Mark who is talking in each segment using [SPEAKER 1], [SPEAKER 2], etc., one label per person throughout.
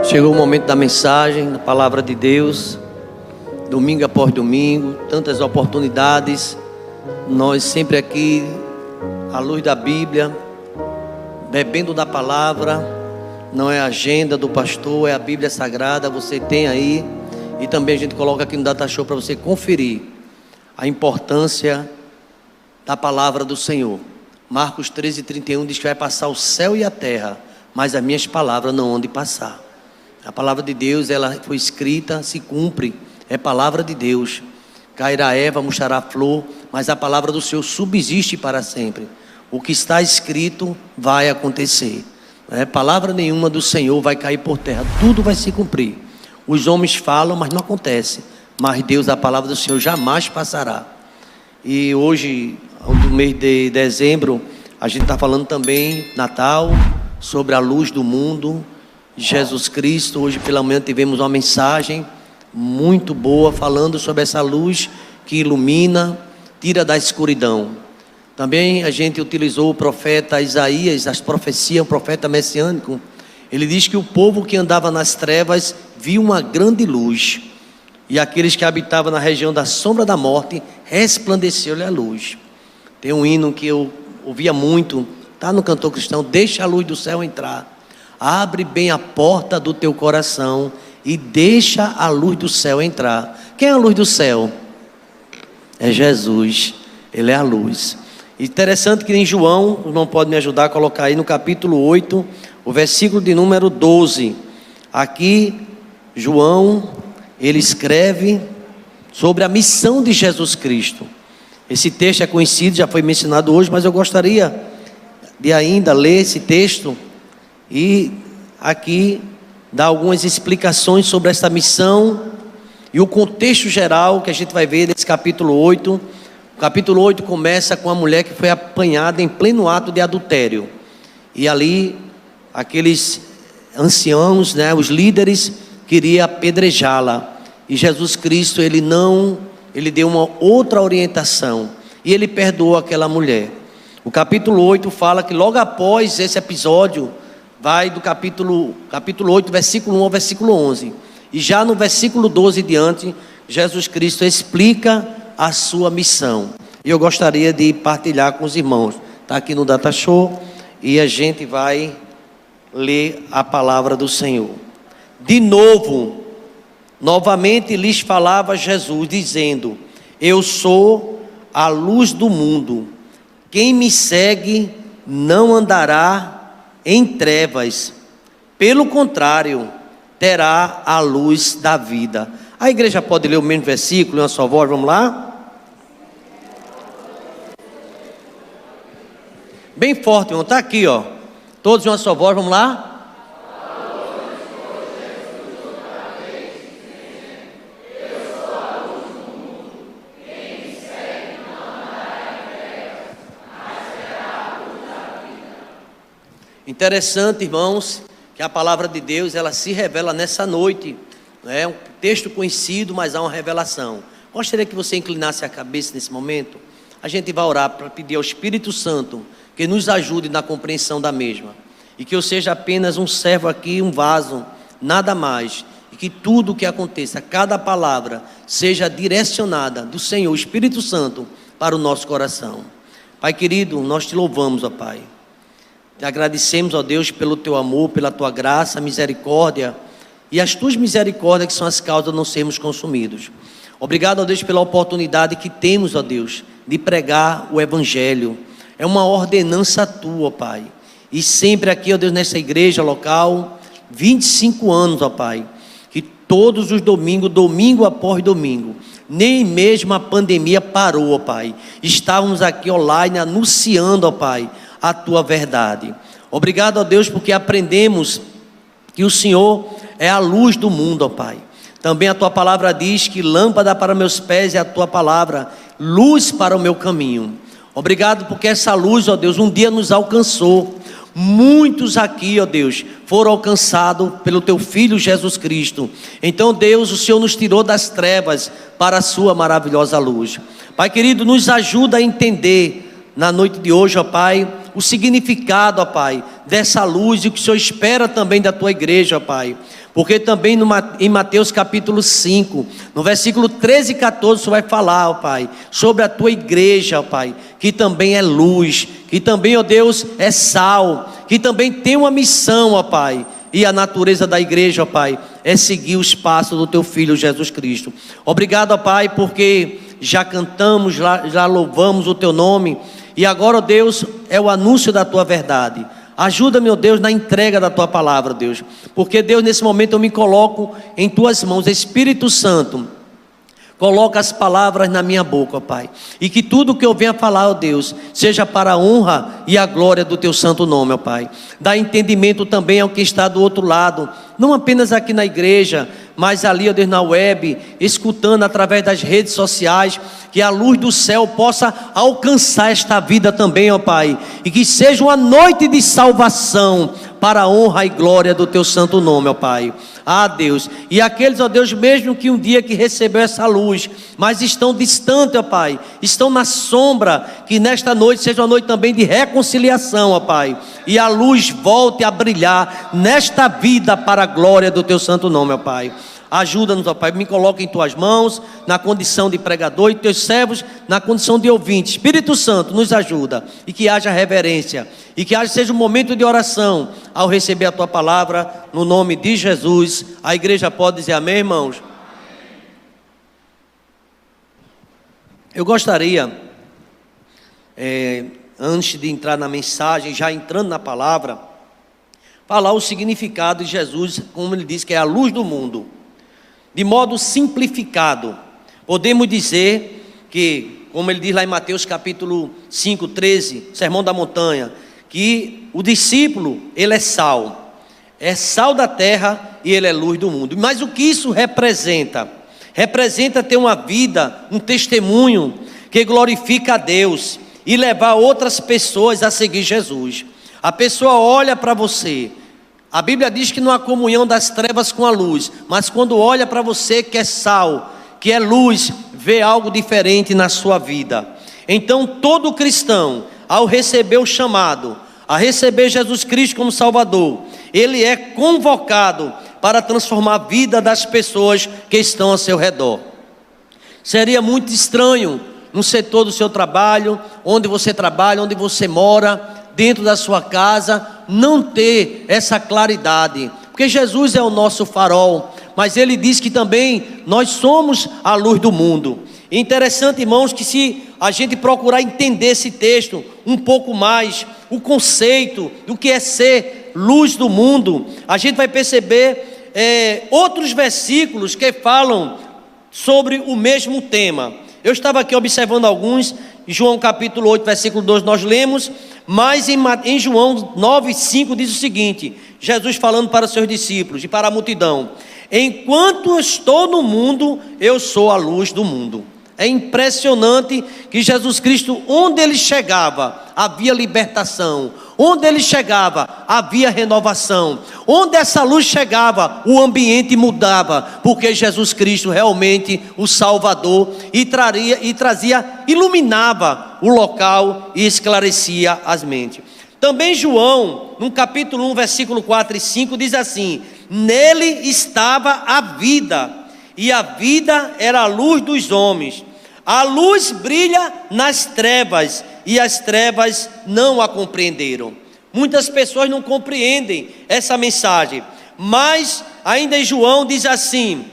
[SPEAKER 1] Chegou o momento da mensagem, da palavra de Deus, domingo após domingo, tantas oportunidades, nós sempre aqui, à luz da Bíblia, bebendo da palavra, não é a agenda do pastor, é a Bíblia Sagrada, você tem aí, e também a gente coloca aqui no Data Show para você conferir a importância da palavra do Senhor. Marcos 13:31 diz que vai passar o céu e a terra, mas as minhas palavras não hão de passar. A palavra de Deus, ela foi escrita, se cumpre, é palavra de Deus. Cairá erva, murchará flor, mas a palavra do Senhor subsiste para sempre. O que está escrito vai acontecer. Palavra nenhuma do Senhor vai cair por terra, tudo vai se cumprir. Os homens falam, mas não acontece. Mas Deus, a palavra do Senhor jamais passará. E hoje, no mês de dezembro, a gente está falando também, Natal, sobre a luz do mundo, Jesus Cristo. Hoje pela manhã tivemos uma mensagem muito boa, falando sobre essa luz que ilumina, tira da escuridão. Também a gente utilizou o profeta Isaías, as profecias, o profeta messiânico. Ele diz que o povo que andava nas trevas viu uma grande luz, e aqueles que habitavam na região da sombra da morte, resplandeceu-lhe a luz. Tem um hino que eu ouvia muito, está no Cantor Cristão: deixa a luz do céu entrar, abre bem a porta do teu coração e deixa a luz do céu entrar. Quem é a luz do céu? É Jesus, Ele é a luz. Interessante que em João, o irmão pode me ajudar a colocar aí no capítulo 8, o versículo de número 12. Aqui, João, ele escreve sobre a missão de Jesus Cristo. Esse texto é conhecido, já foi mencionado hoje, mas eu gostaria de ainda ler esse texto e aqui dar algumas explicações sobre essa missão e o contexto geral que a gente vai ver nesse capítulo 8. O capítulo 8 começa com a mulher que foi apanhada em pleno ato de adultério. E ali, aqueles anciãos, os líderes, queriam apedrejá-la. E Jesus Cristo, ele deu uma outra orientação. E ele perdoou aquela mulher. O capítulo 8 fala que logo após esse episódio, vai do capítulo 8, versículo 1 ao versículo 11. E já no versículo 12 diante, Jesus Cristo explica a sua missão. E eu gostaria de partilhar com os irmãos. Está aqui no Data Show e a gente vai ler a palavra do Senhor. De novo, novamente lhes falava Jesus, dizendo: eu sou a luz do mundo. Quem me segue não andará em trevas, pelo contrário, terá a luz da vida. A igreja pode ler o mesmo versículo em uma só voz, vamos lá? Bem forte, irmão, está aqui, ó. Todos em uma só voz, vamos lá? Interessante, irmãos, que a palavra de Deus, ela se revela nessa noite. É um texto conhecido, mas há uma revelação. Gostaria que você inclinasse a cabeça nesse momento. A gente vai orar para pedir ao Espírito Santo que nos ajude na compreensão da mesma. E que eu seja apenas um servo aqui, um vaso, nada mais. E que tudo o que aconteça, cada palavra, seja direcionada do Senhor, Espírito Santo, para o nosso coração. Pai querido, nós te louvamos, ó Pai. Te agradecemos, ó Deus, pelo teu amor, pela tua graça, misericórdia, e as tuas misericórdias que são as causas de não sermos consumidos. Obrigado, ó Deus, pela oportunidade que temos, ó Deus, de pregar o Evangelho. É uma ordenança tua, ó Pai. E sempre aqui, ó Deus, nessa igreja local, 25 anos, ó Pai, que todos os domingos, domingo após domingo, nem mesmo a pandemia parou, ó Pai. Estávamos aqui online anunciando, ó Pai, a tua verdade. Obrigado, ó Deus, porque aprendemos que o Senhor é a luz do mundo, ó Pai. Também a tua palavra diz que lâmpada para meus pés é a tua palavra, luz para o meu caminho. Obrigado porque essa luz, ó Deus, um dia nos alcançou. Muitos aqui, ó Deus, foram alcançados pelo teu Filho Jesus Cristo. Então, Deus, o Senhor nos tirou das trevas para a sua maravilhosa luz. Pai querido, nos ajuda a entender na noite de hoje, ó Pai, o significado, ó Pai, dessa luz e o que o Senhor espera também da tua igreja, ó Pai. porque também em Mateus capítulo 5, no versículo 13 e 14, você vai falar, ó Pai, sobre a tua igreja, ó Pai, que também é luz, que também, ó Deus, é sal, que também tem uma missão, ó Pai. E a natureza da igreja, ó Pai, é seguir os passos do teu Filho Jesus Cristo. Obrigado, ó Pai, porque já cantamos, já louvamos o teu nome. E agora, ó Deus, é o anúncio da tua verdade. Ajuda, meu Deus, na entrega da tua palavra, Deus. Porque, Deus, nesse momento eu me coloco em tuas mãos. Espírito Santo, coloca as palavras na minha boca, ó Pai. E que tudo que eu venha falar, ó Deus, seja para a honra e a glória do teu santo nome, ó Pai. Dá entendimento também ao que está do outro lado. Não apenas aqui na igreja, mas ali, ó Deus, na web, escutando através das redes sociais. Que a luz do céu possa alcançar esta vida também, ó Pai. E que seja uma noite de salvação para a honra e glória do teu santo nome, ó Pai. Ah, Deus, e aqueles, ó Deus, mesmo que um dia que recebeu essa luz, mas estão distantes, ó Pai, estão na sombra, que nesta noite seja uma noite também de reconciliação, ó Pai, e a luz volte a brilhar nesta vida para a glória do teu santo nome, ó Pai. Ajuda-nos, ó Pai, me coloca em tuas mãos, na condição de pregador, e teus servos na condição de ouvinte. Espírito Santo, nos ajuda, e que haja reverência, e que seja um momento de oração, ao receber a tua palavra, no nome de Jesus. A igreja pode dizer amém, irmãos? Eu gostaria, antes de entrar na mensagem, já entrando na palavra, falar o significado de Jesus, como ele diz, que é a luz do mundo. De modo simplificado, podemos dizer que, como ele diz lá em Mateus capítulo 5, 13, Sermão da Montanha, que o discípulo, ele é sal da terra e ele é luz do mundo. Mas o que isso representa? Representa ter uma vida, um testemunho que glorifica a Deus e levar outras pessoas a seguir Jesus. A pessoa olha para você. A Bíblia diz que não há comunhão das trevas com a luz, mas quando olha para você que é sal, que é luz, vê algo diferente na sua vida. Então todo cristão, ao receber o chamado, a receber Jesus Cristo como Salvador, ele é convocado para transformar a vida das pessoas que estão ao seu redor. Seria muito estranho no setor do seu trabalho, onde você trabalha, onde você mora, dentro da sua casa, não ter essa claridade, porque Jesus é o nosso farol, mas ele diz que também nós somos a luz do mundo. Interessante, irmãos, que se a gente procurar entender esse texto um pouco mais, o conceito do que é ser luz do mundo, a gente vai perceber outros versículos que falam sobre o mesmo tema. Eu estava aqui observando alguns. Em João capítulo 8, versículo 2, nós lemos, mas em João 9, 5 diz o seguinte, Jesus falando para os seus discípulos e para a multidão: enquanto eu estou no mundo, eu sou a luz do mundo. É impressionante que Jesus Cristo, onde ele chegava, havia libertação. Onde ele chegava, havia renovação. Onde essa luz chegava, o ambiente mudava, porque Jesus Cristo realmente o Salvador e trazia, iluminava o local e esclarecia as mentes. Também João, no capítulo 1, versículo 4 e 5, diz assim: nele estava a vida, e a vida era a luz dos homens. A luz brilha nas trevas, e as trevas não a compreenderam. Muitas pessoas não compreendem essa mensagem, mas ainda em João diz assim,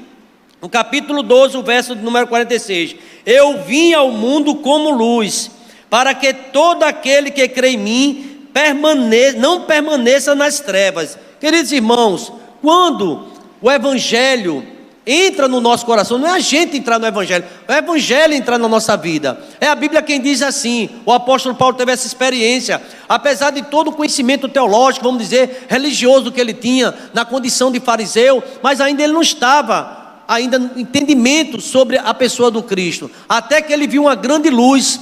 [SPEAKER 1] no capítulo 12, o verso número 46, eu vim ao mundo como luz, para que todo aquele que crê em mim não permaneça nas trevas. Queridos irmãos, quando o Evangelho entra no nosso coração, não é a gente entrar no Evangelho, é o Evangelho entrar na nossa vida. É a Bíblia quem diz assim. O apóstolo Paulo teve essa experiência, apesar de todo o conhecimento teológico, vamos dizer, religioso que ele tinha, na condição de fariseu, mas ainda ele não estava ainda no entendimento sobre a pessoa do Cristo, até que ele viu uma grande luz,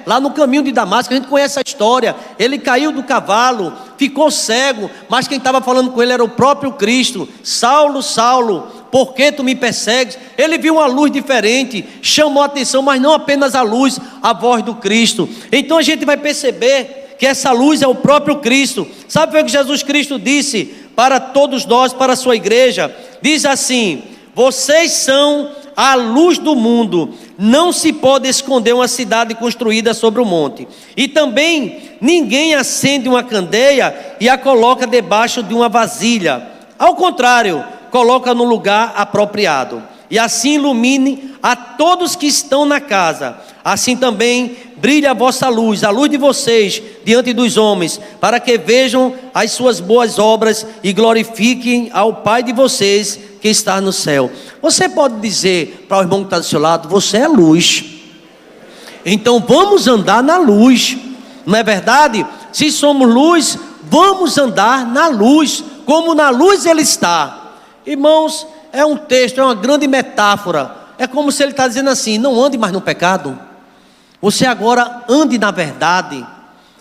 [SPEAKER 1] lá no caminho de Damasco. A gente conhece a história. Ele caiu do cavalo, ficou cego, mas quem estava falando com ele era o próprio Cristo. Saulo, Saulo, por que tu me persegues? Ele viu uma luz diferente, chamou a atenção, mas não apenas a luz, a voz do Cristo. Então a gente vai perceber que essa luz é o próprio Cristo. Sabe o que Jesus Cristo disse para todos nós, para a sua igreja, diz assim: vocês são a luz do mundo. Não se pode esconder uma cidade construída sobre o monte. E também ninguém acende uma candeia e a coloca debaixo de uma vasilha. Ao contrário, coloca no lugar apropriado, e assim ilumine a todos que estão na casa. Assim também brilhe a vossa luz, a luz de vocês, diante dos homens, para que vejam as suas boas obras e glorifiquem ao Pai de vocês que está no céu. Você pode dizer para o irmão que está do seu lado: você é luz, então vamos andar na luz, não é verdade? Se somos luz, vamos andar na luz, como na luz ele está. Irmãos, é um texto, é uma grande metáfora. É como se ele está dizendo assim: não ande mais no pecado, você agora ande na verdade.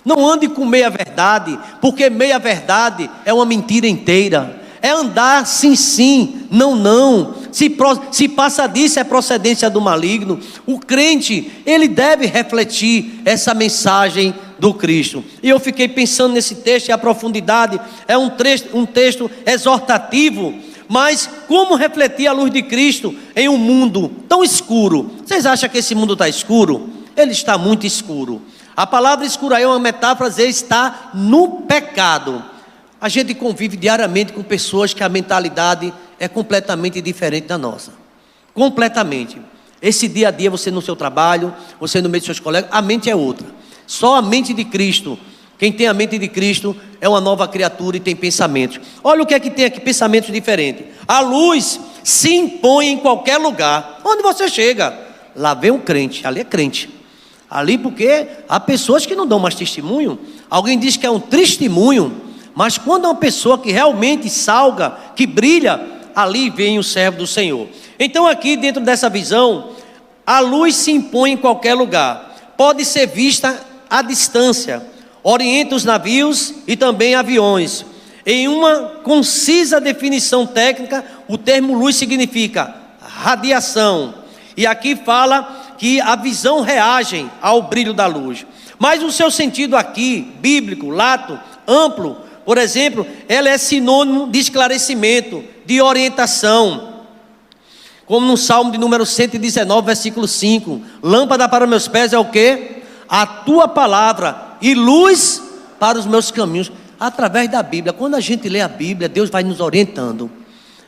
[SPEAKER 1] Não ande com meia verdade, porque meia verdade é uma mentira inteira. É andar sim, sim, não, não. Se passa disso, é procedência do maligno. O crente, ele deve refletir essa mensagem do Cristo. E eu fiquei pensando nesse texto, e a profundidade é um texto exortativo. Mas como refletir a luz de Cristo em um mundo tão escuro? Vocês acham que esse mundo está escuro? Ele está muito escuro. A palavra escuro aí é uma metáfora, dizer está no pecado. A gente convive diariamente com pessoas que a mentalidade é completamente diferente da nossa. Completamente. Esse dia a dia, você no seu trabalho, você no meio dos seus colegas, a mente é outra. Só a mente de Cristo. Quem tem a mente de Cristo é uma nova criatura e tem pensamentos. Olha o que é que tem aqui, pensamentos diferentes. A luz se impõe em qualquer lugar. Onde você chega, lá vem um crente, ali é crente. Ali porque há pessoas que não dão mais testemunho. Alguém diz que é um testemunho, mas quando é uma pessoa que realmente salga, que brilha, ali vem o servo do Senhor. Então aqui dentro dessa visão, a luz se impõe em qualquer lugar. Pode ser vista à distância, orienta os navios e também aviões. Em uma concisa definição técnica, o termo luz significa radiação. E aqui fala que a visão reage ao brilho da luz. Mas o seu sentido aqui, bíblico, lato, amplo, por exemplo, ela é sinônimo de esclarecimento, de orientação. Como no Salmo de número 119, versículo 5. Lâmpada para meus pés é o quê? A tua palavra e luz para os meus caminhos. Através da Bíblia, quando a gente lê a Bíblia, Deus vai nos orientando.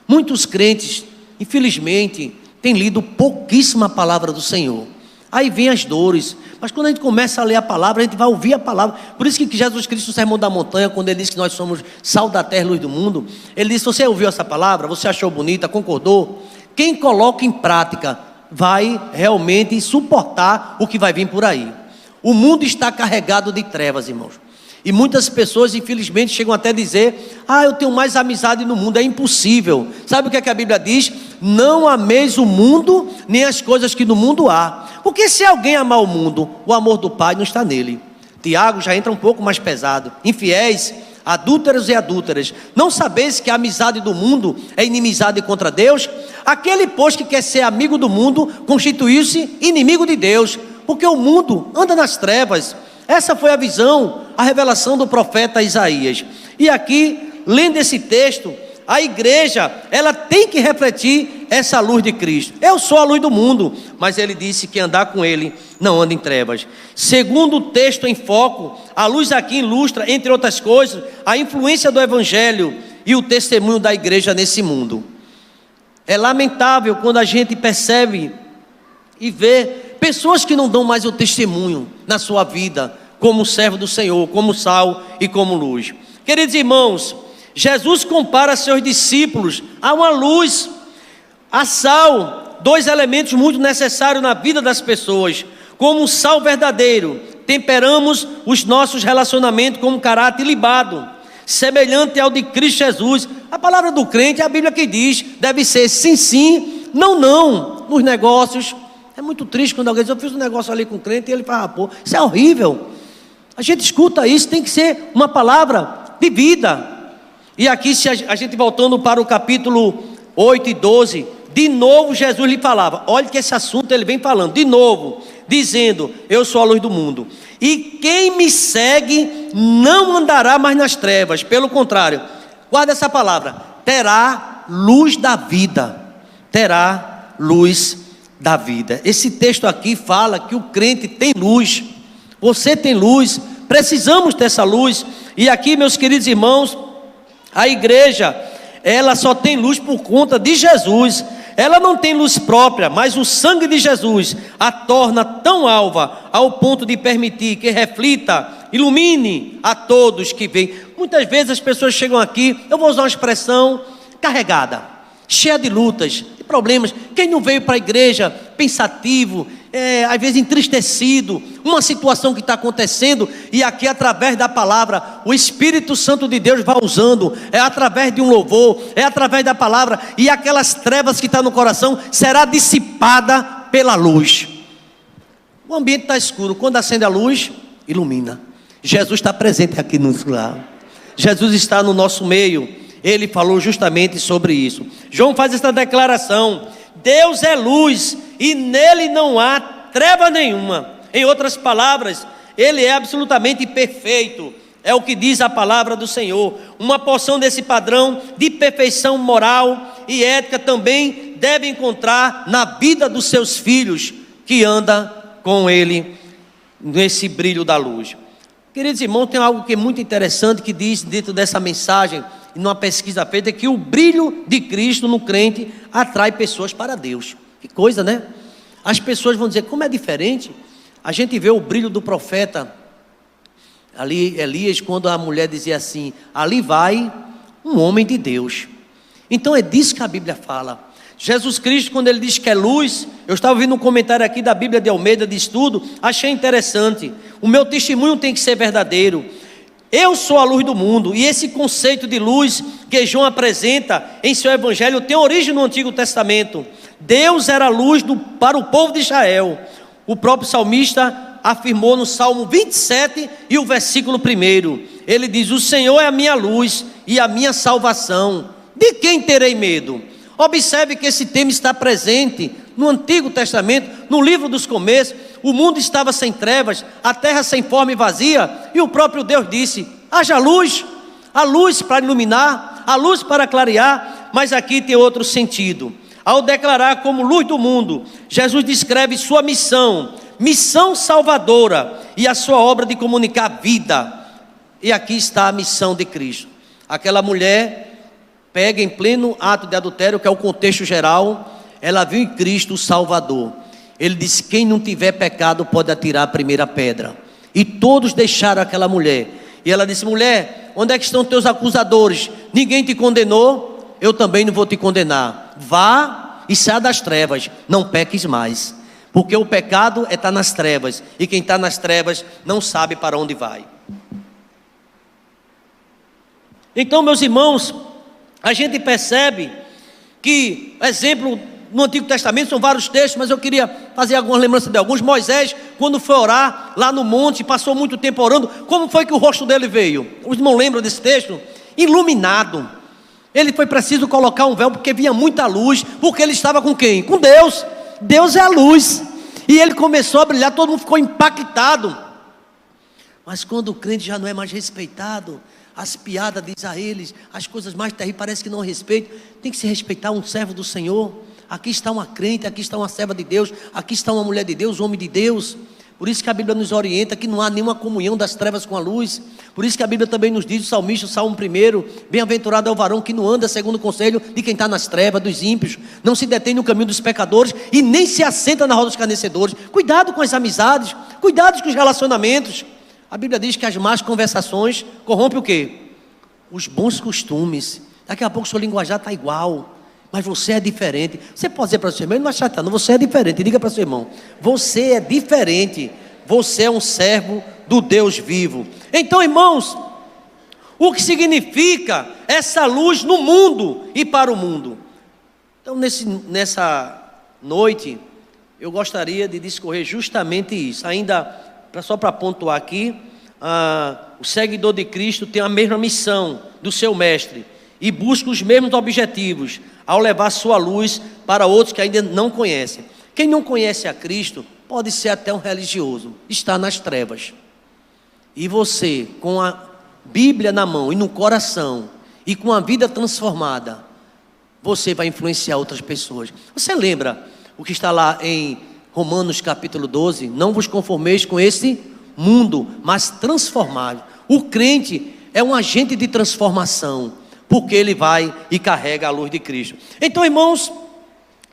[SPEAKER 1] Muitos crentes, infelizmente, têm lido pouquíssima palavra do Senhor. Aí vem as dores, mas quando a gente começa a ler a palavra, a gente vai ouvir a palavra. Por isso que Jesus Cristo, no Sermão da Montanha, quando ele diz que nós somos sal da terra, luz do mundo, ele disse: você ouviu essa palavra? Você achou bonita? Concordou? Quem coloca em prática vai realmente suportar o que vai vir por aí. O mundo está carregado de trevas, irmãos. E muitas pessoas, infelizmente, chegam até a dizer: eu tenho mais amizade no mundo. É impossível. Sabe o que é que a Bíblia diz? Não ameis o mundo, nem as coisas que no mundo há. Porque se alguém amar o mundo, o amor do Pai não está nele. Tiago já entra um pouco mais pesado. Infiéis, adúlteros e adúlteras, não sabeis que a amizade do mundo é inimizade contra Deus? Aquele, pois, que quer ser amigo do mundo, constituiu-se inimigo de Deus. Porque o mundo anda nas trevas. Essa foi a visão, a revelação do profeta Isaías. E aqui, lendo esse texto, a igreja, ela tem que refletir essa luz de Cristo. Eu sou a luz do mundo, mas ele disse que andar com ele não anda em trevas. Segundo o texto em foco, a luz aqui ilustra, entre outras coisas, a influência do evangelho e o testemunho da igreja nesse mundo. É lamentável quando a gente percebe e vê pessoas que não dão mais o testemunho na sua vida, como servo do Senhor, como sal e como luz. Queridos irmãos, Jesus compara seus discípulos a uma luz, a sal, dois elementos muito necessários na vida das pessoas. Como um sal verdadeiro, temperamos os nossos relacionamentos com um caráter ilibado, semelhante ao de Cristo Jesus. A palavra do crente, é a Bíblia que diz, deve ser sim, sim, não, não, nos negócios. É muito triste quando alguém diz: eu fiz um negócio ali com o crente, e ele fala: pô, isso é horrível. A gente escuta isso, tem que ser uma palavra de vida. E aqui, se a gente voltando para o capítulo 8 e 12, de novo Jesus lhe falava. Olha que esse assunto ele vem falando, de novo, dizendo: eu sou a luz do mundo. E quem me segue não andará mais nas trevas, pelo contrário, Guarda essa palavra: terá luz da vida. Terá luz da vida. Esse texto aqui fala que o crente tem luz. Você tem luz, precisamos dessa luz. E aqui, meus queridos irmãos, a igreja, ela só tem luz por conta de Jesus. Ela não tem luz própria, mas o sangue de Jesus a torna tão alva ao ponto de permitir que reflita, ilumine a todos que vêm. Muitas vezes as pessoas chegam aqui, eu vou usar uma expressão, carregada, cheia de lutas, de problemas. Quem não veio para a igreja pensativo, às vezes entristecido, uma situação que está acontecendo, e aqui através da palavra, o Espírito Santo de Deus vai usando, é através de um louvor, é através da palavra, e aquelas trevas que estão no coração, será dissipada pela luz. O ambiente está escuro, quando acende a luz, ilumina. Jesus está presente aqui no lugar, Jesus está no nosso meio, ele falou justamente sobre isso. João faz essa declaração: Deus é luz e nele não há treva nenhuma. Em outras palavras, ele é absolutamente perfeito. É o que diz a palavra do Senhor. Uma porção desse padrão de perfeição moral e ética também deve encontrar na vida dos seus filhos, que anda com ele nesse brilho da luz. Queridos irmãos, tem algo que é muito interessante que diz dentro dessa mensagem, numa pesquisa feita, que o brilho de Cristo no crente atrai pessoas para Deus. Que coisa, né? As pessoas vão dizer, como é diferente. A gente vê o brilho do profeta ali, Elias, quando a mulher dizia assim: ali vai um homem de Deus. Então é disso que a Bíblia fala. Jesus Cristo, quando ele diz que é luz, eu estava ouvindo um comentário aqui da Bíblia de Almeida de estudo, achei interessante. O meu testemunho tem que ser verdadeiro. Eu sou a luz do mundo, e esse conceito de luz que João apresenta em seu evangelho tem origem no Antigo Testamento. Deus era luz para o povo de Israel. O próprio salmista afirmou no Salmo 27 e o versículo 1, ele diz: o Senhor é a minha luz e a minha salvação, de quem terei medo? Observe que esse tema está presente no Antigo Testamento, no livro dos começos. O mundo estava sem trevas, a terra sem forma e vazia, e o próprio Deus disse: haja luz, a luz para iluminar, a luz para clarear. Mas aqui tem outro sentido. Ao declarar como luz do mundo, Jesus descreve sua missão, missão salvadora, e a sua obra de comunicar vida. E aqui está a missão de Cristo. Aquela mulher pega em pleno ato de adultério, que é o contexto geral, ela viu em Cristo o Salvador. Ele disse: quem não tiver pecado pode atirar a primeira pedra. E todos deixaram aquela mulher. E ela disse: mulher, onde é que estão teus acusadores? Ninguém te condenou? Eu também não vou te condenar. Vá e saia das trevas, não peques mais. Porque o pecado é estar nas trevas, e quem está nas trevas não sabe para onde vai. Então, meus irmãos, a gente percebe que, exemplo, no Antigo Testamento são vários textos, mas eu queria fazer algumas lembranças de alguns. Moisés, quando foi orar lá no monte, passou muito tempo orando. Como foi que o rosto dele veio? Os irmãos lembram desse texto? Iluminado. Ele foi preciso colocar um véu, porque vinha muita luz. Porque ele estava com quem? Com Deus. Deus é a luz. E ele começou a brilhar, todo mundo ficou impactado. Mas quando o crente já não é mais respeitado, as piadas diz a eles, as coisas mais terríveis, parece que não respeitam. Tem que se respeitar um servo do Senhor. Aqui está uma crente, aqui está uma serva de Deus, aqui está uma mulher de Deus, um homem de Deus. Por isso que a Bíblia nos orienta que não há nenhuma comunhão das trevas com a luz. Por isso que a Bíblia também nos diz, o salmista, o Salmo 1, bem-aventurado é o varão que não anda segundo o conselho de quem está nas trevas, dos ímpios, não se detém no caminho dos pecadores e nem se assenta na roda dos escarnecedores. Cuidado com as amizades, cuidado com os relacionamentos. A Bíblia diz que as más conversações corrompem o quê? Os bons costumes. Daqui a pouco o seu linguajar está igual, mas você é diferente. Você pode dizer para o seu irmão, ele não vai chatear, não, você é diferente. Diga para o seu irmão, você é diferente. Você é um servo do Deus vivo. Então, irmãos, o que significa essa luz no mundo e para o mundo? Então, nessa noite, eu gostaria de discorrer justamente isso. Ainda, só para pontuar aqui, o seguidor de Cristo tem a mesma missão do seu mestre e busca os mesmos objetivos ao levar sua luz para outros que ainda não conhecem. Quem não conhece a Cristo pode ser até um religioso, está nas trevas. E você, com a Bíblia na mão e no coração, e com a vida transformada, você vai influenciar outras pessoas. Você lembra o que está lá em Romanos capítulo 12? Não vos conformeis com esse mundo, mas transformai. O crente é um agente de transformação, porque ele vai e carrega a luz de Cristo. Então, irmãos,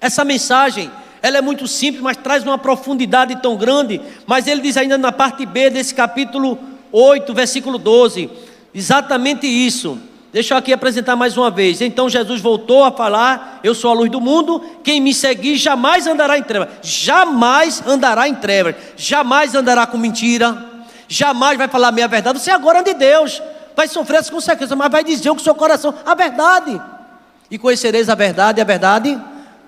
[SPEAKER 1] essa mensagem, ela é muito simples, mas traz uma profundidade tão grande. Mas ele diz ainda na parte B desse capítulo 8, versículo 12, exatamente isso. Deixa eu aqui apresentar mais uma vez. Então Jesus voltou a falar: eu sou a luz do mundo, quem me seguir jamais andará em trevas. Jamais andará em trevas, jamais andará com mentira, jamais vai falar meia verdade. Você agora é de Deus, vai sofrer as consequências, mas vai dizer o que o seu coração, a verdade. E conhecereis a verdade, e a verdade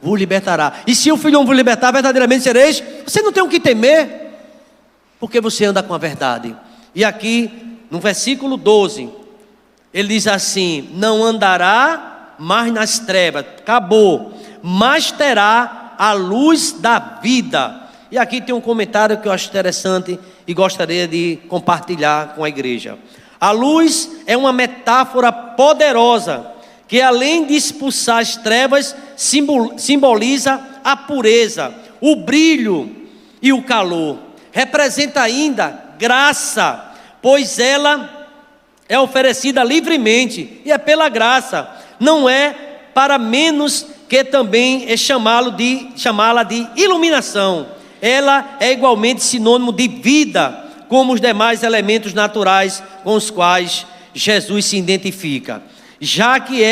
[SPEAKER 1] vos libertará. E se o Filho vos libertar, verdadeiramente sereis. Você não tem o que temer, porque você anda com a verdade. E aqui no versículo 12, ele diz assim: não andará mais nas trevas, acabou, mas terá a luz da vida. E aqui tem um comentário que eu acho interessante e gostaria de compartilhar com a igreja. A luz é uma metáfora poderosa, que além de expulsar as trevas, simboliza a pureza, o brilho e o calor. Representa ainda graça, pois ela é oferecida livremente, e é pela graça, não é para menos que também é chamá-la de iluminação. Ela é igualmente sinônimo de vida, como os demais elementos naturais com os quais Jesus se identifica, já que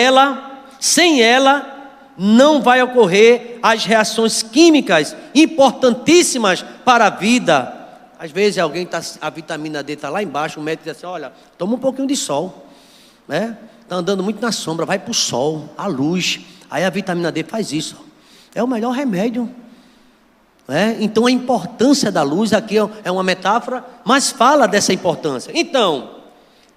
[SPEAKER 1] sem ela, não vai ocorrer as reações químicas importantíssimas para a vida. Às vezes a vitamina D está lá embaixo, o médico diz assim: olha, toma um pouquinho de sol, né? Está andando muito na sombra, vai para o sol, a luz. Aí a vitamina D faz isso, é o melhor remédio, né? Então a importância da luz aqui é uma metáfora, mas fala dessa importância. Então,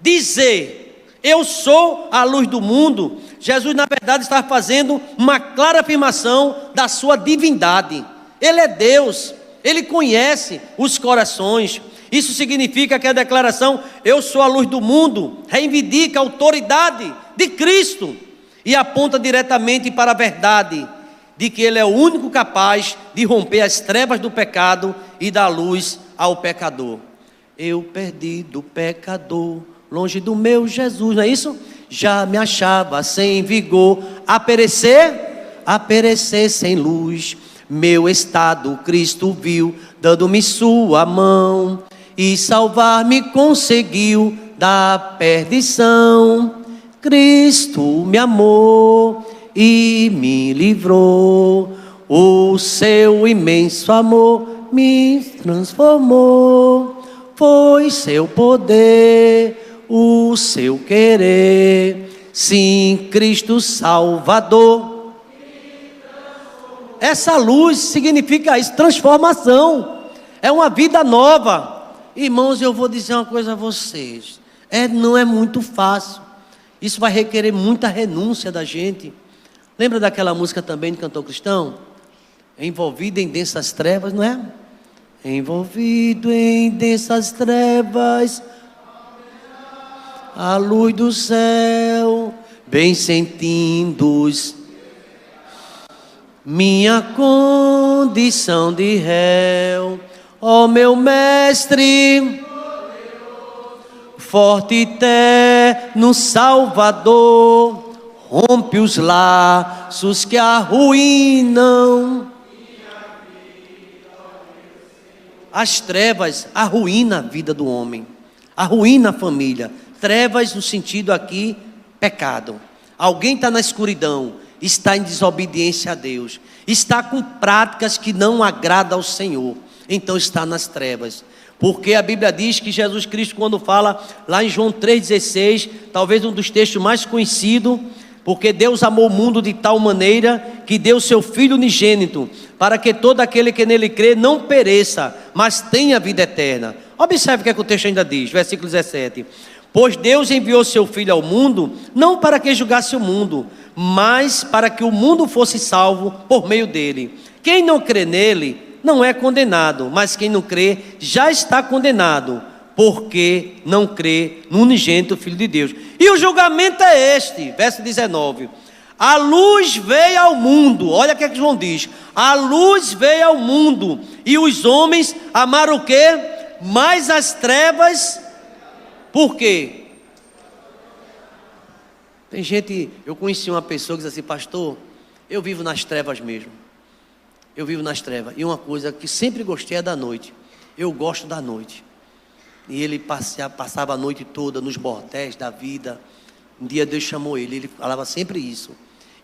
[SPEAKER 1] dizer eu sou a luz do mundo, Jesus na verdade está fazendo uma clara afirmação da sua divindade. Ele é Deus, Ele conhece os corações. Isso significa que a declaração eu sou a luz do mundo reivindica a autoridade de Cristo e aponta diretamente para a verdade de que Ele é o único capaz de romper as trevas do pecado e dar luz ao pecador. Eu perdido pecador, longe do meu Jesus, não é isso? Já me achava sem vigor, a perecer sem luz. Meu estado Cristo viu, dando-me sua mão, e salvar-me conseguiu da perdição. Cristo me amou e me livrou, o seu imenso amor me transformou. Foi seu poder, o seu querer, sim, Cristo Salvador. Essa luz significa isso, transformação, é uma vida nova. Irmãos, eu vou dizer uma coisa a vocês, não é muito fácil, isso vai requerer muita renúncia da gente. Lembra daquela música também de cantor cristão? Envolvido em densas trevas, não é? Envolvido em densas trevas, a luz do céu, bem sentindo-os minha condição de réu, ó meu mestre, forte e eterno Salvador, rompe os laços que arruinam. As trevas arruinam a vida do homem, arruinam a família. Trevas no sentido aqui, pecado. Alguém está na escuridão, está em desobediência a Deus, está com práticas que não agradam ao Senhor, então está nas trevas. Porque a Bíblia diz que Jesus Cristo, quando fala lá em João 3,16, talvez um dos textos mais conhecidos, porque Deus amou o mundo de tal maneira que deu seu Filho unigênito, para que todo aquele que nele crê não pereça, mas tenha vida eterna. Observe o que é que o texto ainda diz, versículo 17: pois Deus enviou seu Filho ao mundo, não para que julgasse o mundo, mas para que o mundo fosse salvo por meio dele. Quem não crê nele não é condenado, mas quem não crê já está condenado, porque não crê no unigênito Filho de Deus. E o julgamento é este, verso 19. A luz veio ao mundo, olha o que João diz. A luz veio ao mundo, e os homens amaram o quê? Mais as trevas. Por quê? Tem gente, eu conheci uma pessoa que diz assim: pastor, eu vivo nas trevas mesmo. Eu vivo nas trevas. E uma coisa que sempre gostei é da noite. Eu gosto da noite. E ele passava a noite toda nos bordéis da vida. Um dia Deus chamou ele falava sempre isso.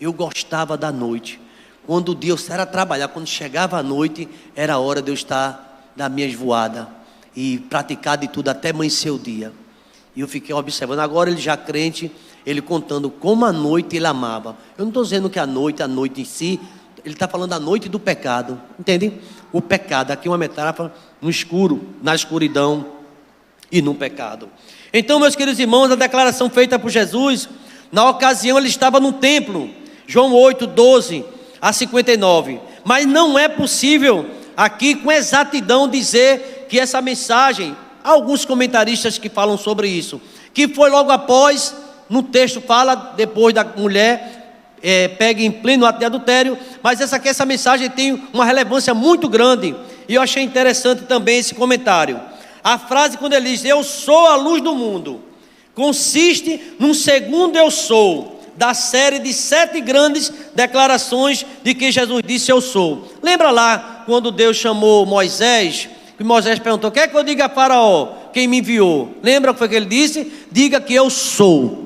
[SPEAKER 1] Eu gostava da noite. Quando o dia era trabalhar, quando chegava a noite, era a hora de eu estar das minhas voadas e praticar de tudo até amanhecer o dia. E eu fiquei observando. Agora ele já crente, ele contando como a noite ele amava. Eu não estou dizendo que a noite em si, ele está falando da noite do pecado, entende? O pecado, aqui uma metáfora no escuro, na escuridão e no pecado. Então, meus queridos irmãos, a declaração feita por Jesus, na ocasião ele estava no templo, João 8, 12 a 59. Mas não é possível aqui com exatidão dizer que essa mensagem, há alguns comentaristas que falam sobre isso, que foi logo após, no texto fala, depois da mulher pega em pleno ato de adultério, mas essa mensagem tem uma relevância muito grande, e eu achei interessante também esse comentário. A frase quando ele diz, eu sou a luz do mundo, consiste num segundo eu sou, da série de 7 grandes declarações de que Jesus disse eu sou. Lembra lá, quando Deus chamou Moisés, que Moisés perguntou, quer que eu diga a Faraó, quem me enviou? Lembra o que foi que ele disse? Diga que eu sou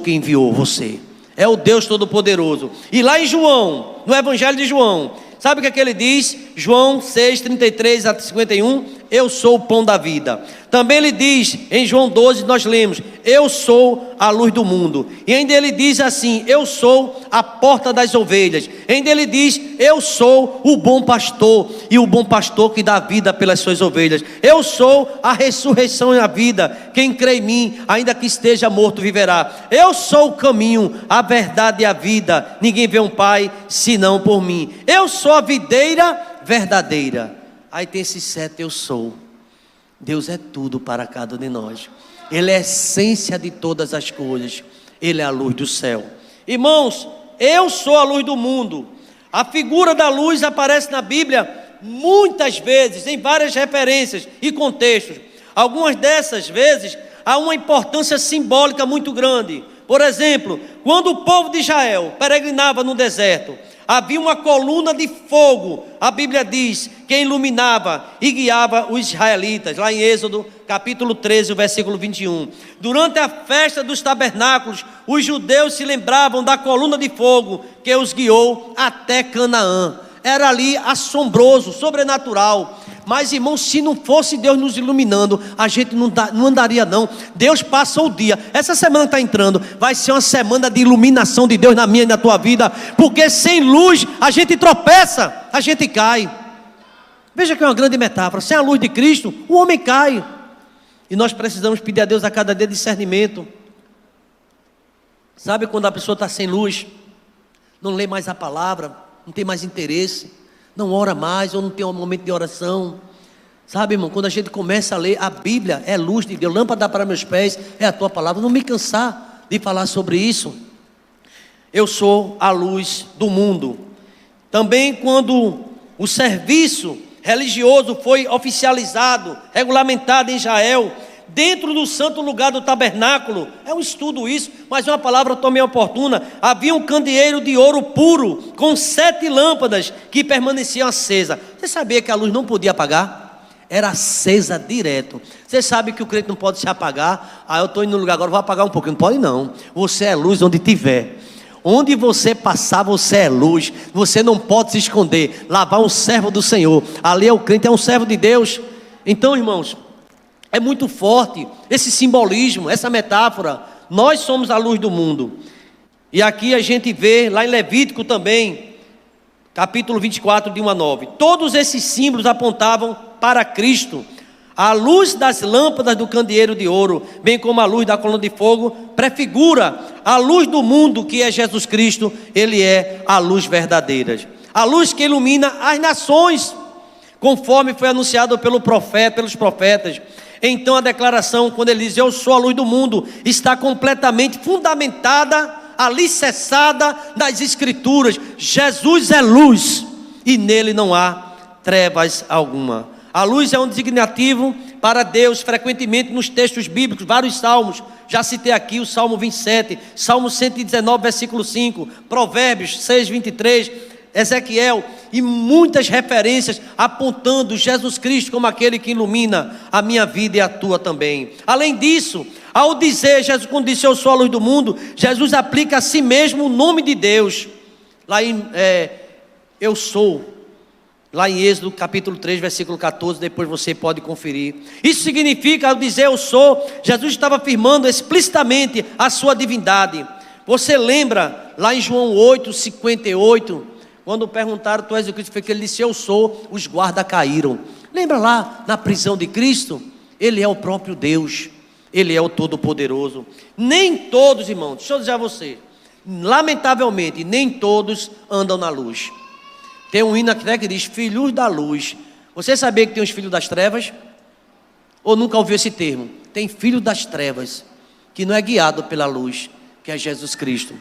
[SPEAKER 1] quem enviou você. É o Deus Todo-Poderoso. E lá em João, no Evangelho de João, sabe o que é que ele diz? João 6, 33 a 51, eu sou o pão da vida. Também ele diz, em João 12, nós lemos, eu sou a luz do mundo. E ainda ele diz assim, eu sou a porta das ovelhas. E ainda ele diz, eu sou o bom pastor, e o bom pastor que dá vida pelas suas ovelhas. Eu sou a ressurreição e a vida. Quem crê em mim, ainda que esteja morto, viverá. Eu sou o caminho, a verdade e a vida. Ninguém vê um pai, senão por mim. Eu sou a videira verdadeira. Aí tem esses 7 eu sou. Deus é tudo para cada um de nós. Ele é a essência de todas as coisas. Ele é a luz do céu. Irmãos, eu sou a luz do mundo. A figura da luz aparece na Bíblia muitas vezes, em várias referências e contextos. Algumas dessas vezes há uma importância simbólica muito grande. Por exemplo, quando o povo de Israel peregrinava no deserto, havia uma coluna de fogo, a Bíblia diz, que iluminava e guiava os israelitas, lá em Êxodo capítulo 13, o versículo 21. Durante a festa dos tabernáculos, os judeus se lembravam da coluna de fogo que os guiou até Canaã. Era ali assombroso, sobrenatural. Mas, irmão, se não fosse Deus nos iluminando, a gente não andaria não. Deus passa o dia. Essa semana está entrando, vai ser uma semana de iluminação de Deus na minha e na tua vida. Porque sem luz a gente tropeça, a gente cai. Veja que é uma grande metáfora. Sem a luz de Cristo, o homem cai. E nós precisamos pedir a Deus a cada dia discernimento. Sabe quando a pessoa está sem luz, não lê mais a palavra, não tem mais interesse, não ora mais, ou não tem um momento de oração. Sabe, irmão, quando a gente começa a ler a Bíblia, é luz de Deus, lâmpada para meus pés, é a tua palavra. Não me cansar de falar sobre isso. Eu sou a luz do mundo. Também quando o serviço religioso foi oficializado, regulamentado em Israel, dentro do santo lugar do tabernáculo, é um estudo isso, mas é uma palavra também oportuna. Havia um candeeiro de ouro puro, com 7 lâmpadas que permaneciam acesas. Você sabia que a luz não podia apagar? Era acesa direto. Você sabe que o crente não pode se apagar. Eu estou indo no lugar agora, vou apagar um pouquinho. Não pode não, você é luz onde tiver. Onde você passar, você é luz. Você não pode se esconder. Lá vai um servo do Senhor. Ali é o crente, é um servo de Deus. Então, irmãos, é muito forte esse simbolismo, essa metáfora. Nós somos a luz do mundo. E aqui a gente vê, lá em Levítico também, capítulo 24, de 1 a 9. Todos esses símbolos apontavam para Cristo. A luz das lâmpadas do candeeiro de ouro, bem como a luz da coluna de fogo, prefigura a luz do mundo, que é Jesus Cristo. Ele é a luz verdadeira. A luz que ilumina as nações, conforme foi anunciado pelos profetas. Então a declaração, quando ele diz eu sou a luz do mundo, está completamente fundamentada, alicerçada nas Escrituras. Jesus é luz e nele não há trevas alguma. A luz é um designativo para Deus, frequentemente nos textos bíblicos, vários salmos. Já citei aqui o Salmo 27, Salmo 119, versículo 5, Provérbios 6, 23, Ezequiel, e muitas referências apontando Jesus Cristo como aquele que ilumina a minha vida e a tua também. Além disso, ao dizer, Jesus, quando disse eu sou a luz do mundo, Jesus aplica a si mesmo o nome de Deus. Lá em eu sou, lá em Êxodo capítulo 3, versículo 14, depois você pode conferir. Isso significa, ao dizer eu sou, Jesus estava afirmando explicitamente a sua divindade. Você lembra lá em João 8, 58, quando perguntaram, tu és o Cristo, foi que ele disse eu sou, os guardas caíram. Lembra lá na prisão de Cristo? Ele é o próprio Deus, ele é o Todo-Poderoso. Nem todos, irmãos, deixa eu dizer a você, lamentavelmente, nem todos andam na luz. Tem um hino aqui que diz filhos da luz. Você sabia que tem os filhos das trevas? Ou nunca ouviu esse termo? Tem filho das trevas, que não é guiado pela luz, que é Jesus Cristo.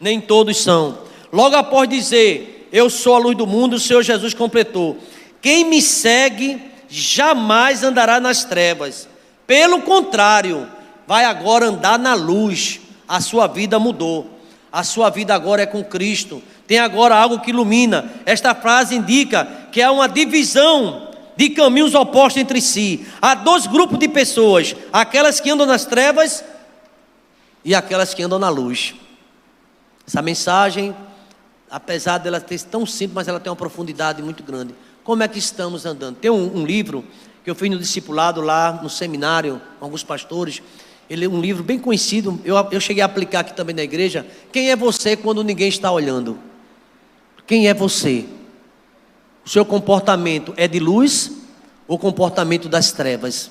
[SPEAKER 1] Nem todos são. Logo após dizer, eu sou a luz do mundo, o Senhor Jesus completou, quem me segue jamais andará nas trevas. Pelo contrário, vai agora andar na luz. A sua vida mudou. A sua vida agora é com Cristo. Tem agora algo que ilumina. Esta frase indica que há uma divisão de caminhos opostos entre si. Há dois grupos de pessoas, aquelas que andam nas trevas e aquelas que andam na luz. Essa mensagem, apesar dela ter tão simples, mas ela tem uma profundidade muito grande. Como é que estamos andando? Tem um livro que eu fiz no discipulado lá no seminário, com alguns pastores. Ele é um livro bem conhecido, eu cheguei a aplicar aqui também na igreja. Quem é você quando ninguém está olhando? Quem é você? O seu comportamento é de luz ou comportamento das trevas?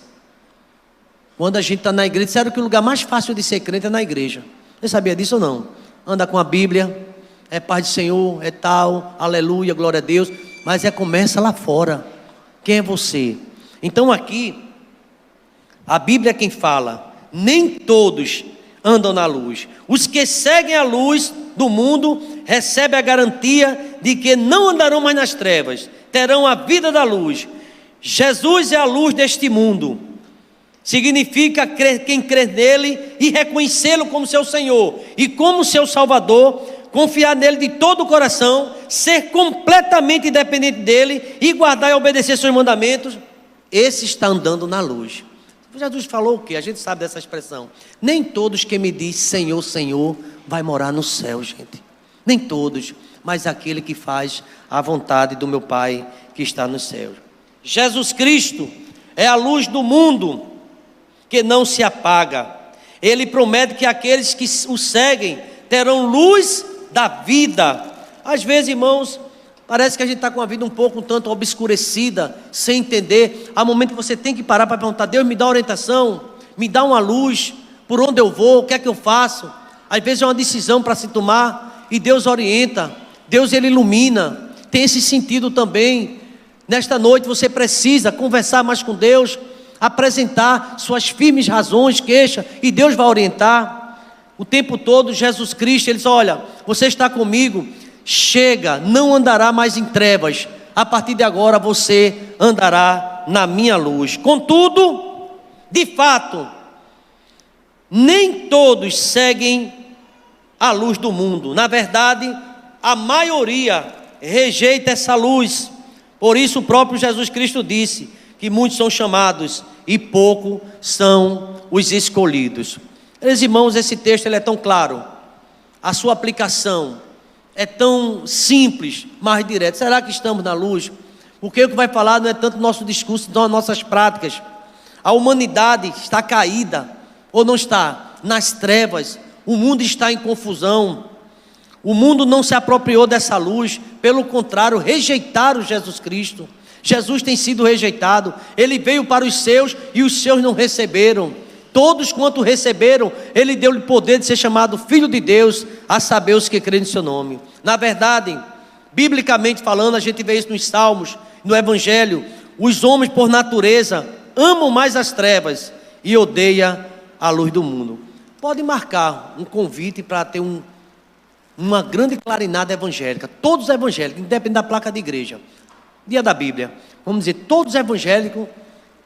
[SPEAKER 1] Quando a gente está na igreja, disseram que o lugar mais fácil de ser crente é na igreja. Você sabia disso ou não? Anda com a Bíblia, é paz do Senhor, é tal, aleluia, glória a Deus. Mas começa lá fora. Quem é você? Então aqui, a Bíblia é quem fala. Nem todos andam na luz. Os que seguem a luz do mundo recebem a garantia de que não andarão mais nas trevas, terão a vida da luz. Jesus é a luz deste mundo. Significa quem crê nele e reconhecê-lo como seu Senhor e como seu Salvador, confiar nele de todo o coração, ser completamente independente dele e guardar e obedecer seus mandamentos. Esse está andando na luz. Jesus falou o quê? A gente sabe dessa expressão. Nem todos que me diz Senhor, Senhor, vai morar no céu, gente. Nem todos, mas aquele que faz a vontade do meu Pai que está nos céus. Jesus Cristo é a luz do mundo que não se apaga. Ele promete que aqueles que o seguem terão luz da vida. Às vezes, irmãos, parece que a gente está com a vida um tanto obscurecida, sem entender. Há momentos que você tem que parar para perguntar, Deus me dá orientação, me dá uma luz, por onde eu vou, o que é que eu faço? Às vezes é uma decisão para se tomar, e Deus orienta, Deus ele ilumina, tem esse sentido também. Nesta noite você precisa conversar mais com Deus, apresentar suas firmes razões, queixa, e Deus vai orientar. O tempo todo Jesus Cristo, ele diz, olha, você está comigo, chega, não andará mais em trevas, a partir de agora você andará na minha luz. Contudo, de fato, nem todos seguem a luz do mundo. Na verdade, a maioria rejeita essa luz. Por isso o próprio Jesus Cristo disse que muitos são chamados e poucos são os escolhidos. Meus irmãos, esse texto ele é tão claro, a sua aplicação é tão simples, mas direto. Será que estamos na luz? Porque o que vai falar não é tanto nosso discurso, não as nossas práticas. A humanidade está caída, ou não está? Nas trevas. O mundo está em confusão. O mundo não se apropriou dessa luz. Pelo contrário, rejeitaram Jesus Cristo. Jesus tem sido rejeitado. Ele veio para os seus e os seus não receberam. Todos quanto receberam, ele deu-lhe poder de ser chamado Filho de Deus, a saber os que creem no seu nome. Na verdade, biblicamente falando, a gente vê isso nos Salmos, no Evangelho. Os homens por natureza amam mais as trevas e odeiam a luz do mundo. Pode marcar um convite para ter uma grande clarinada evangélica. Todos os evangélicos, independente da placa de igreja. Dia da Bíblia. Vamos dizer, todos os evangélicos,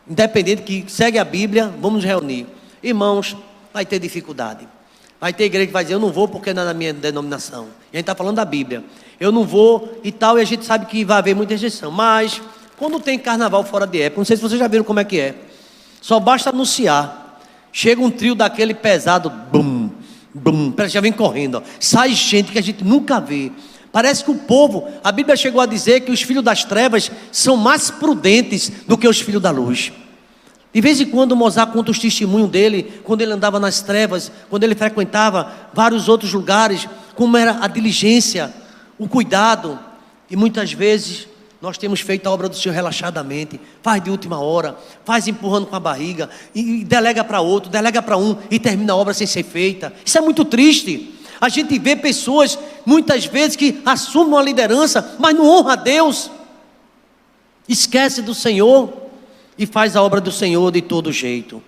[SPEAKER 1] independente que segue a Bíblia, vamos nos reunir. Irmãos, vai ter dificuldade. Vai ter igreja que vai dizer, eu não vou porque não é na minha denominação. E a gente está falando da Bíblia. Eu não vou e tal, e a gente sabe que vai haver muita rejeição. Mas, quando tem carnaval fora de época, não sei se vocês já viram como é que é. Só basta anunciar. Chega um trio daquele pesado, bum, bum, parece que já vem correndo. Ó. Sai gente que a gente nunca vê. Parece que o povo, a Bíblia chegou a dizer que os filhos das trevas são mais prudentes do que os filhos da luz. De vez em quando Mozart conta os testemunhos dele, quando ele andava nas trevas, quando ele frequentava vários outros lugares, como era a diligência, o cuidado. E muitas vezes nós temos feito a obra do Senhor relaxadamente, faz de última hora, faz empurrando com a barriga, e delega para outro, delega para um, e termina a obra sem ser feita. Isso é muito triste. A gente vê pessoas, muitas vezes, que assumem uma liderança, mas não honra a Deus, esquece do Senhor, e faz a obra do Senhor de todo jeito.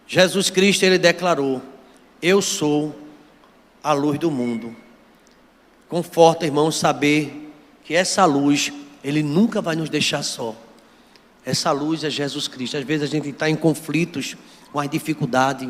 [SPEAKER 1] Jesus Cristo, Ele declarou, eu sou a luz do mundo. Conforta, irmãos, saber que essa luz, Ele nunca vai nos deixar só. Essa luz é Jesus Cristo. Às vezes a gente está em conflitos, com as dificuldades.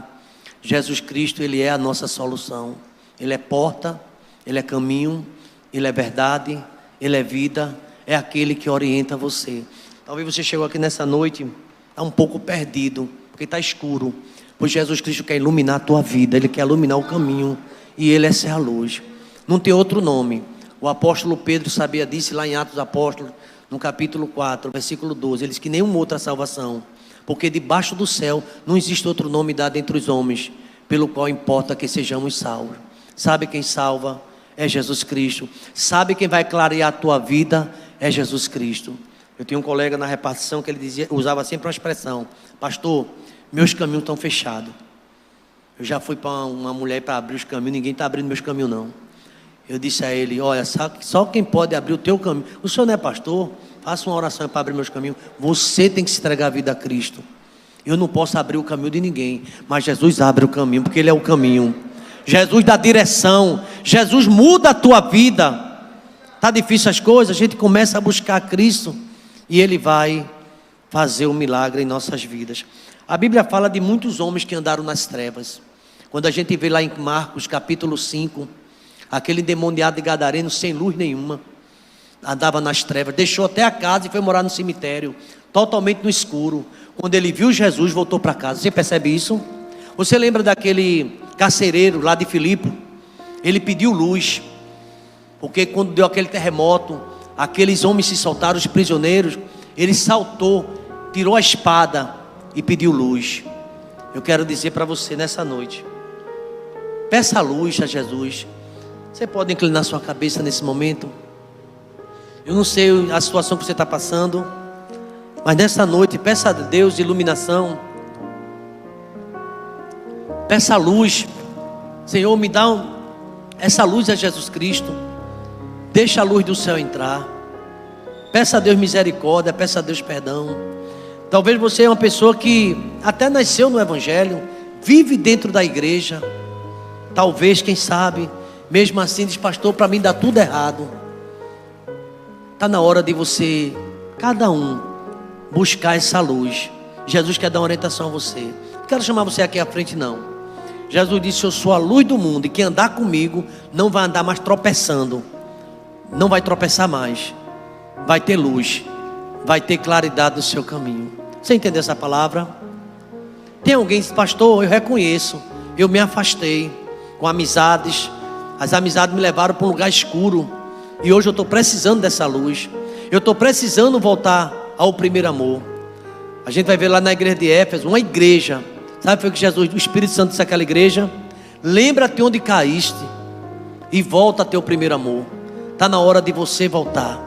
[SPEAKER 1] Jesus Cristo, Ele é a nossa solução. Ele é porta, Ele é caminho, Ele é verdade, Ele é vida, é aquele que orienta você. Talvez você chegou aqui nessa noite, está um pouco perdido, porque está escuro. Pois Jesus Cristo quer iluminar a tua vida, Ele quer iluminar o caminho, e Ele é ser a luz. Não tem outro nome. O apóstolo Pedro sabia disso lá em Atos dos Apóstolos, no capítulo 4, versículo 12. Ele diz que nenhuma outra salvação, porque debaixo do céu não existe outro nome dado entre os homens, pelo qual importa que sejamos salvos. Sabe quem salva? É Jesus Cristo. Sabe quem vai clarear a tua vida? É Jesus Cristo. Eu tinha um colega na repartição que ele usava sempre uma expressão: pastor, meus caminhos estão fechados. Eu já fui para uma mulher para abrir os caminhos, ninguém está abrindo meus caminhos não. Eu disse a ele, olha, só quem pode abrir o teu caminho. O senhor não é pastor? Faça uma oração para abrir meus caminhos. Você tem que se entregar a vida a Cristo. Eu não posso abrir o caminho de ninguém, mas Jesus abre o caminho, porque Ele é o caminho. Jesus dá direção. Jesus muda a tua vida. Está difícil as coisas, a gente começa a buscar Cristo e Ele vai fazer um milagre em nossas vidas. A Bíblia fala de muitos homens que andaram nas trevas. Quando a gente vê lá em Marcos capítulo 5, aquele endemoniado de Gadareno sem luz nenhuma, andava nas trevas, deixou até a casa e foi morar no cemitério, totalmente no escuro. Quando ele viu Jesus, voltou para casa. Você percebe isso? Você lembra daquele carcereiro lá de Filipe? Ele pediu luz, porque quando deu aquele terremoto, aqueles homens se soltaram, os prisioneiros. Ele saltou, tirou a espada e pediu luz. Eu quero dizer para você nessa noite, peça luz a Jesus. Você pode inclinar sua cabeça nesse momento? Eu não sei a situação que você está passando, mas nessa noite, peça a Deus iluminação. Peça luz. Senhor, me dá essa luz a Jesus Cristo. Deixa a luz do céu entrar. Peça a Deus misericórdia, peça a Deus perdão. Talvez você é uma pessoa que até nasceu no Evangelho, vive dentro da igreja. Talvez, quem sabe, mesmo assim diz, pastor, para mim dá tudo errado. Está na hora de você, cada um, buscar essa luz. Jesus quer dar uma orientação a você. Não quero chamar você aqui à frente não. Jesus disse, eu sou a luz do mundo, e quem andar comigo não vai andar mais tropeçando. Não vai tropeçar mais. Vai ter luz, vai ter claridade no seu caminho. Você entendeu essa palavra? Tem alguém que diz, pastor, eu reconheço, eu me afastei com amizades. As amizades me levaram para um lugar escuro, e hoje eu estou precisando dessa luz. Eu estou precisando voltar ao primeiro amor. A gente vai ver lá na igreja de Éfeso, uma igreja. Sabe foi que Jesus, o Espírito Santo disse àquela igreja? Lembra-te onde caíste e volta a teu primeiro amor. Está na hora de você voltar.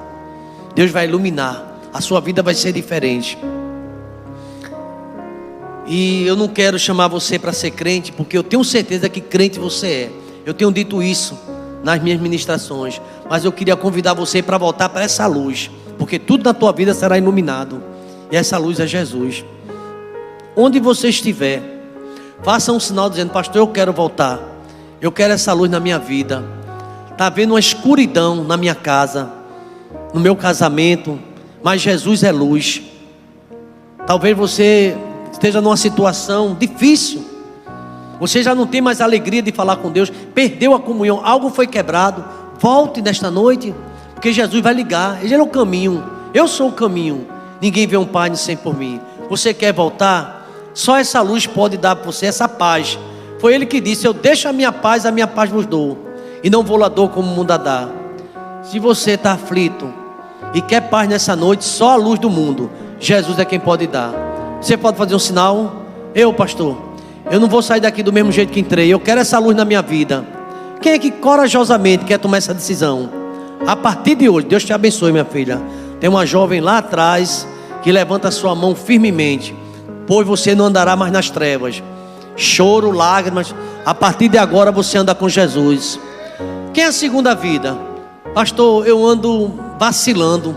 [SPEAKER 1] Deus vai iluminar, a sua vida vai ser diferente. E eu não quero chamar você para ser crente, porque eu tenho certeza que crente você é. Eu tenho dito isso nas minhas ministrações, mas eu queria convidar você para voltar para essa luz, porque tudo na tua vida será iluminado. E essa luz é Jesus. Onde você estiver, faça um sinal dizendo: pastor, eu quero voltar. Eu quero essa luz na minha vida. Está havendo uma escuridão na minha casa, no meu casamento, mas Jesus é luz. Talvez você esteja numa situação difícil. Você já não tem mais alegria de falar com Deus, perdeu a comunhão, algo foi quebrado. Volte nesta noite, porque Jesus vai ligar. Ele é o caminho, eu sou o caminho. Ninguém vê um Pai sem por mim. Você quer voltar? Só essa luz pode dar para você essa paz. Foi Ele que disse: eu deixo a minha paz vos dou, e não vou lá dou como o mundo a dá. Se você está aflito e quer paz nessa noite, só a luz do mundo, Jesus é quem pode dar. Você pode fazer um sinal? Pastor, eu não vou sair daqui do mesmo jeito que entrei. Eu quero essa luz na minha vida. Quem é que corajosamente quer tomar essa decisão? A partir de hoje, Deus te abençoe, minha filha. Tem uma jovem lá atrás que levanta a sua mão firmemente, pois você não andará mais nas trevas. Choro, lágrimas. A partir de agora você anda com Jesus. Quem é a segunda vida? Pastor, eu ando vacilando,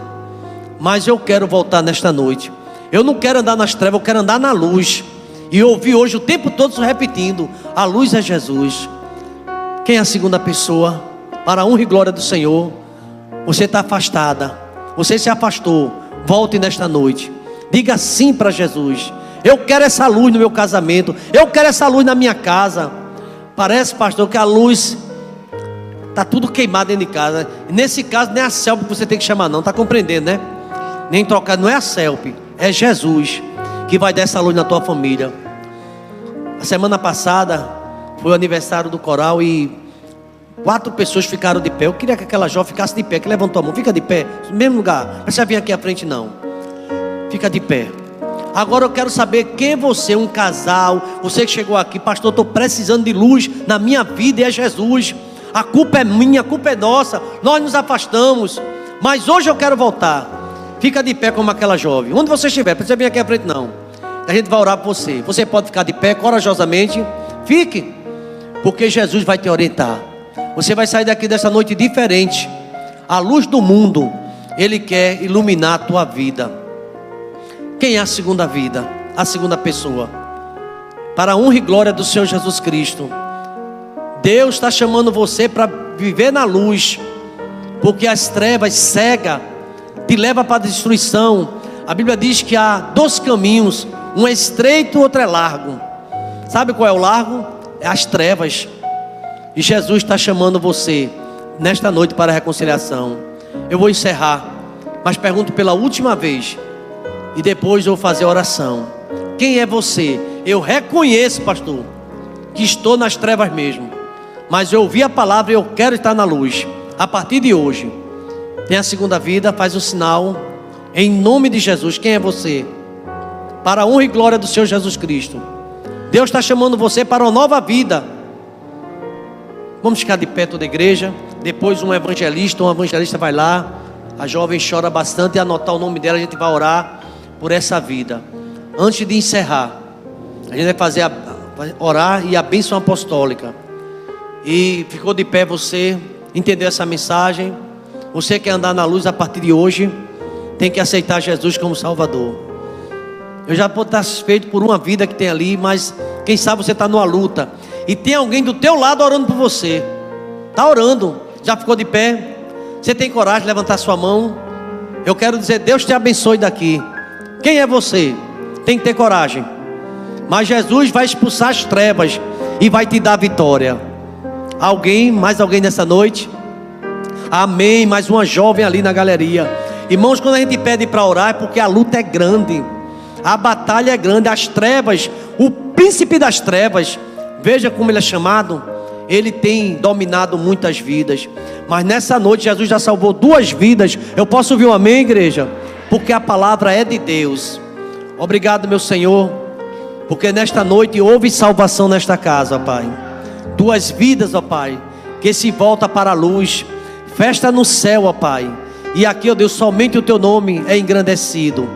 [SPEAKER 1] mas eu quero voltar nesta noite. Eu não quero andar nas trevas, eu quero andar na luz. E eu ouvi hoje o tempo todo repetindo: a luz é Jesus. Quem é a segunda pessoa? Para a honra e glória do Senhor. Você está afastada, você se afastou. Volte nesta noite. Diga sim para Jesus. Eu quero essa luz no meu casamento. Eu quero essa luz na minha casa. Parece, pastor, que a luz está tudo queimado dentro de casa. Nesse caso, nem é a CELP que você tem que chamar, não. Está compreendendo, né? Nem trocar, não é a CELP. É Jesus que vai dar essa luz na tua família. A semana passada foi o aniversário do coral e 4 pessoas ficaram de pé. Eu queria que aquela jovem ficasse de pé, que levantou a mão. Fica de pé, no mesmo lugar. Não precisa vir aqui à frente, não. Fica de pé. Agora eu quero saber quem é você, um casal. Você que chegou aqui: pastor, estou precisando de luz na minha vida, e é Jesus. A culpa é minha, a culpa é nossa. Nós nos afastamos, mas hoje eu quero voltar. Fica de pé como aquela jovem. Onde você estiver, não precisa vir aqui à frente, não. A gente vai orar por você. Você pode ficar de pé corajosamente. Fique, porque Jesus vai te orientar. Você vai sair daqui dessa noite diferente. A luz do mundo, Ele quer iluminar a tua vida. Quem é a segunda vida? A segunda pessoa. Para a honra e glória do Senhor Jesus Cristo, Deus está chamando você para viver na luz, porque as trevas cegam, te leva para a destruição. A Bíblia diz que há 2 caminhos, um é estreito, o outro é largo. Sabe qual é o largo? É as trevas. E Jesus está chamando você nesta noite para a reconciliação. Eu vou encerrar, mas pergunto pela última vez, e depois eu vou fazer a oração. Quem é você? Eu reconheço, pastor, que estou nas trevas mesmo, mas eu ouvi a palavra e eu quero estar na luz. A partir de hoje, tem a segunda vida, faz um sinal, em nome de Jesus. Quem é você? Para a honra e glória do Senhor Jesus Cristo, Deus está chamando você para uma nova vida. Vamos ficar de pé toda a igreja. Depois um evangelista vai lá. A jovem chora bastante, e anotar o nome dela, a gente vai orar por essa vida. Antes de encerrar, a gente vai orar e a bênção apostólica. E ficou de pé você, entendeu essa mensagem? Você quer andar na luz a partir de hoje, tem que aceitar Jesus como Salvador. Eu já vou estar satisfeito por uma vida que tem ali, mas quem sabe você está numa luta e tem alguém do teu lado orando por você. Está orando, já ficou de pé? Você tem coragem de levantar sua mão? Eu quero dizer: Deus te abençoe daqui. Quem é você? Tem que ter coragem. Mas Jesus vai expulsar as trevas e vai te dar vitória. Mais alguém nessa noite? Amém. Mais uma jovem ali na galeria. Irmãos, quando a gente pede para orar é porque a luta é grande, a batalha é grande. As trevas, o príncipe das trevas, veja como ele é chamado, ele tem dominado muitas vidas. Mas nessa noite Jesus já salvou 2 vidas. Eu posso ouvir um amém, igreja? Porque a palavra é de Deus. Obrigado, meu Senhor, porque nesta noite houve salvação nesta casa, ó Pai. 2 vidas, ó Pai, que se volta para a luz. Festa no céu, ó Pai. E aqui, ó Deus, somente o Teu nome é engrandecido.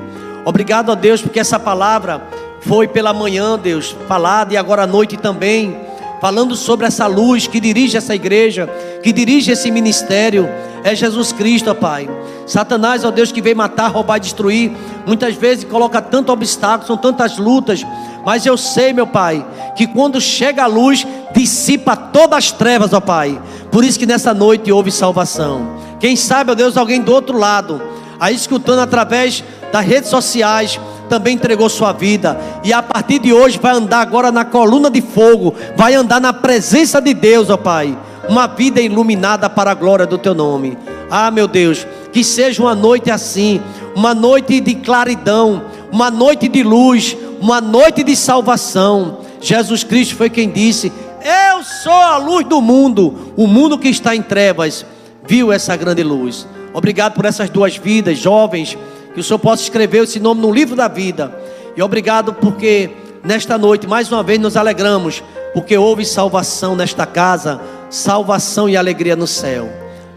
[SPEAKER 1] Obrigado, ó Deus, porque essa palavra foi pela manhã, Deus, falada, e agora à noite também, falando sobre essa luz que dirige essa igreja, que dirige esse ministério. É Jesus Cristo, ó Pai. Satanás, ó Deus, que veio matar, roubar e destruir, muitas vezes coloca tanto obstáculo, são tantas lutas, mas eu sei, meu Pai, que quando chega a luz, dissipa todas as trevas, ó Pai. Por isso que nessa noite houve salvação. Quem sabe, ó Deus, alguém do outro lado, aí escutando através das redes sociais, também entregou sua vida, e a partir de hoje vai andar agora na coluna de fogo, vai andar na presença de Deus, ó Pai, uma vida iluminada para a glória do Teu nome. Ah, meu Deus, que seja uma noite assim, uma noite de claridão, uma noite de luz, uma noite de salvação. Jesus Cristo foi quem disse: eu sou a luz do mundo. O mundo que está em trevas viu essa grande luz. Obrigado por essas duas vidas jovens, que o Senhor possa escrever esse nome no livro da vida. E obrigado porque nesta noite mais uma vez nos alegramos, porque houve salvação nesta casa, salvação e alegria no céu.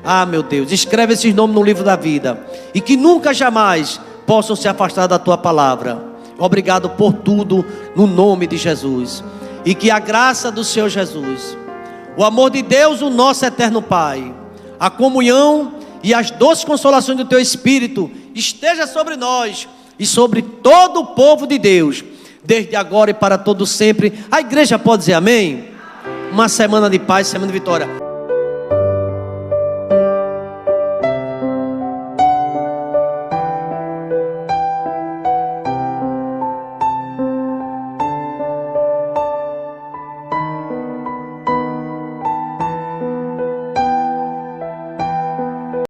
[SPEAKER 1] Ah, meu Deus, escreve esses nomes no livro da vida, e que nunca jamais possam se afastar da Tua palavra. Obrigado por tudo, no nome de Jesus. E que a graça do Senhor Jesus, o amor de Deus, o nosso eterno Pai, a comunhão e as doces consolações do Teu Espírito esteja sobre nós e sobre todo o povo de Deus, desde agora e para todo sempre. A igreja pode dizer amém? Uma semana de paz, semana de vitória.